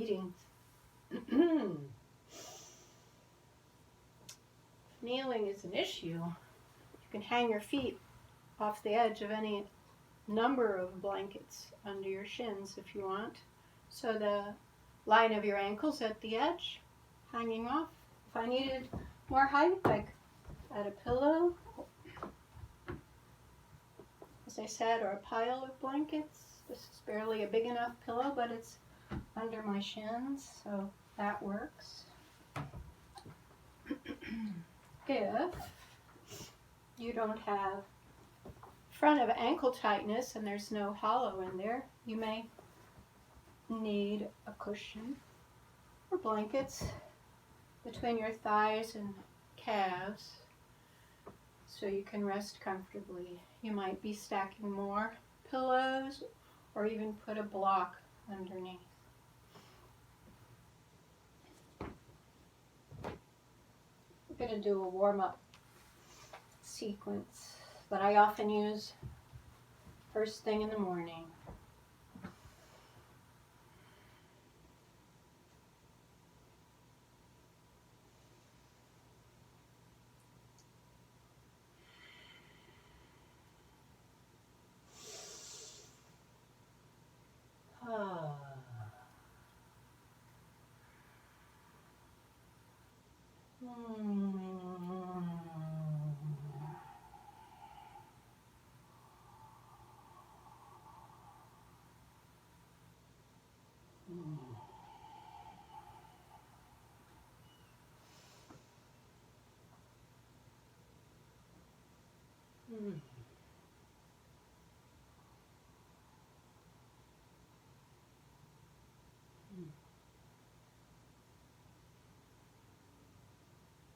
reading. Kneeling is an issue. You can hang your feet off the edge of any number of blankets under your shins if you want. So the line of your ankles at the edge, hanging off. If I needed more height, I could add a pillow, as I said, or a pile of blankets. This is barely a big enough pillow, but it's under my shins, so that works. If you don't have front of ankle tightness and there's no hollow in there, you may need a cushion or blankets between your thighs and calves so you can rest comfortably. You might be stacking more pillows or even put a block underneath. We're going to do a warm-up sequence that I often use first thing in the morning.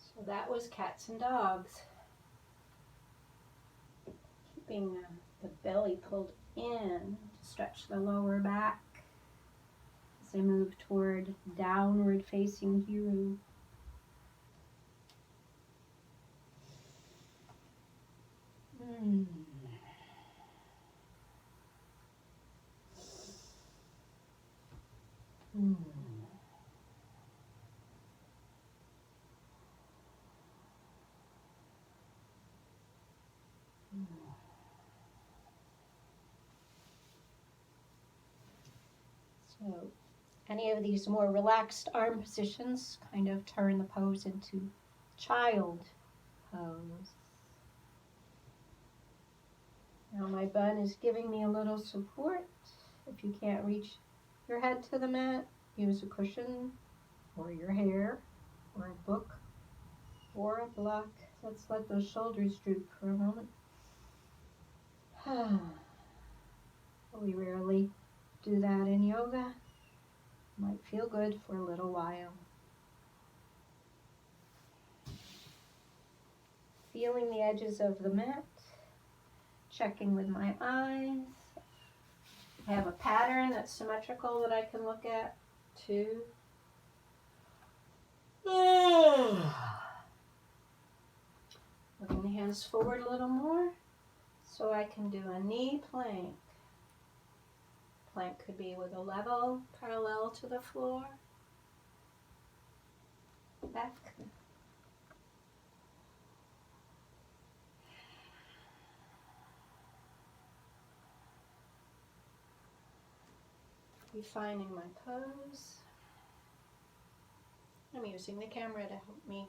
So that was cats and dogs. Keeping the belly pulled in to stretch the lower back as I move toward downward facing Guru. So any of these more relaxed arm positions kind of turn the pose into child pose. Now my bun is giving me a little support. If you can't reach your head to the mat, use a cushion or your hair or a book or a block. Let's let those shoulders droop for a moment. We rarely do that in yoga. Might feel good for a little while. Feeling the edges of the mat, checking with my eyes. I have a pattern that's symmetrical that I can look at too. Moving the hands forward a little more so I can do a knee plank. Plank could be with a level parallel to the floor. Back. Refining my pose. I'm using the camera to help me.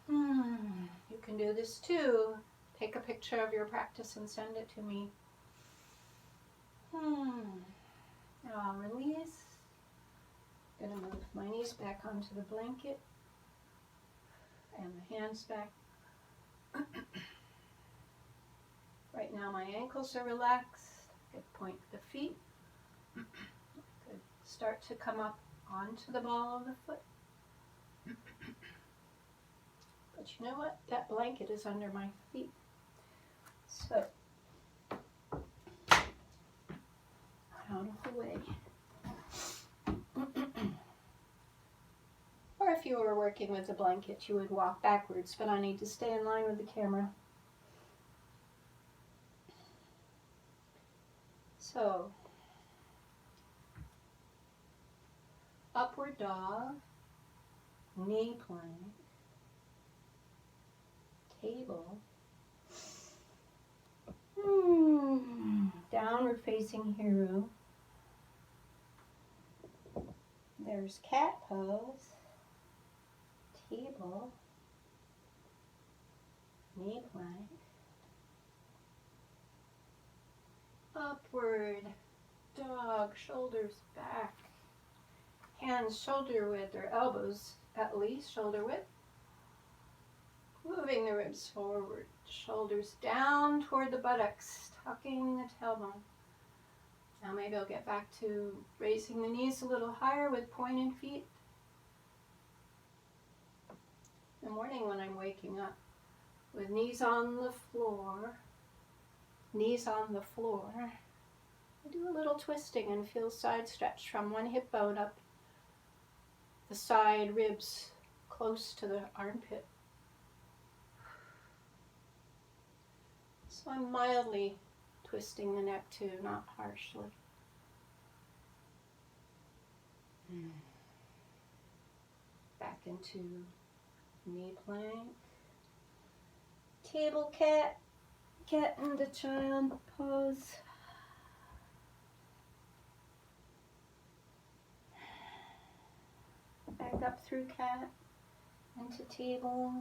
You can do this too. Take a picture of your practice and send it to me. Now I'll release. I'm going to move my knees back onto the blanket and the hands back. Right now my ankles are relaxed. I could point the feet. I could start to come up onto the ball of the foot. But you know what? That blanket is under my feet. So, out of the way. Or if you were working with a blanket, you would walk backwards, but I need to stay in line with the camera. So, upward dog, knee plank, table, downward facing hero. There's cat pose, table, knee plank, upward dog, shoulders back, hands shoulder width or elbows at least shoulder width. Moving the ribs forward, shoulders down toward the buttocks, tucking the tailbone. Now maybe I'll get back to raising the knees a little higher with pointed feet. In the morning when I'm waking up, with knees on the floor, I do a little twisting and feel side stretch from one hip bone up the side ribs close to the armpit. So I'm mildly twisting the neck too, not harshly. Back into knee plank. Table cat, cat into child pose. Back up through cat, into table,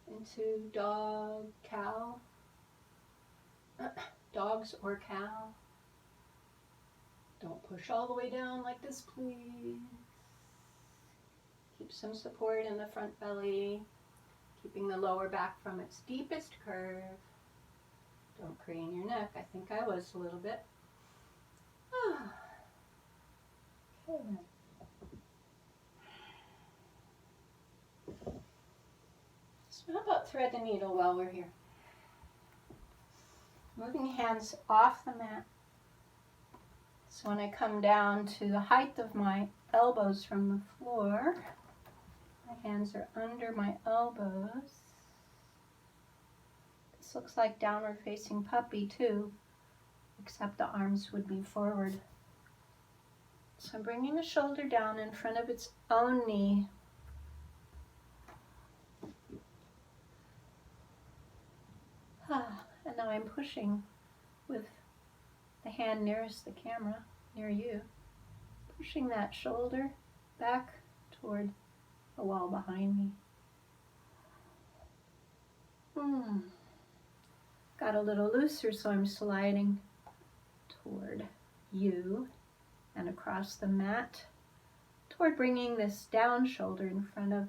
into dog, cow, dogs or cow. Don't push all the way down like this, please. Keep some support in the front belly, keeping the lower back from its deepest curve. Don't crane your neck. I think I was a little bit. Okay then. So how about thread the needle while we're here? Moving hands off the mat. So when I come down to the height of my elbows from the floor, my hands are under my elbows. This looks like downward facing puppy too, except the arms would be forward. So I'm bringing the shoulder down in front of its own knee. And now I'm pushing with the hand nearest the camera, near you, pushing that shoulder back toward the wall behind me. Got a little looser, so I'm sliding toward you and across the mat toward bringing this down shoulder in front of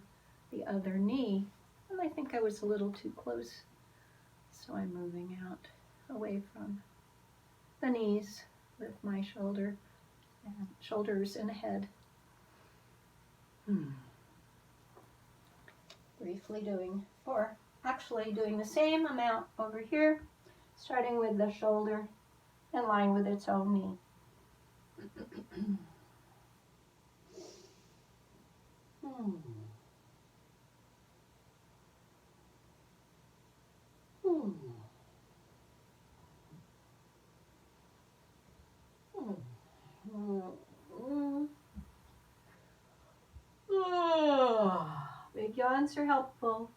the other knee. And I think I was a little too close, so I'm moving out away from the knees with my shoulder and shoulders and head. Briefly doing the same amount over here, starting with the shoulder in line with its own knee. Big yawns are helpful.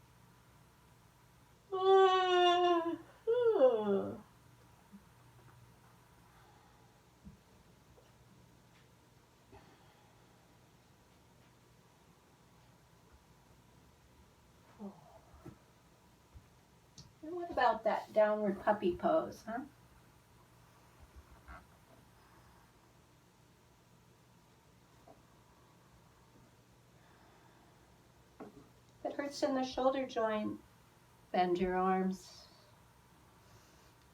And what about that downward puppy pose, huh? If it hurts in the shoulder joint, bend your arms.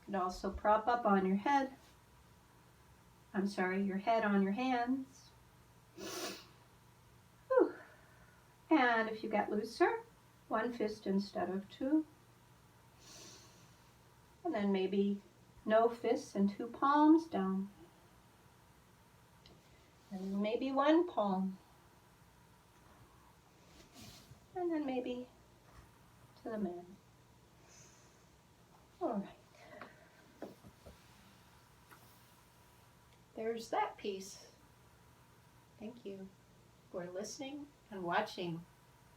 You can also prop up on your head. Your head on your hands. Whew. And if you get looser, one fist instead of two. And then maybe no fists and two palms down. And maybe one palm. And then maybe to the man. All right. There's that piece. Thank you for listening and watching.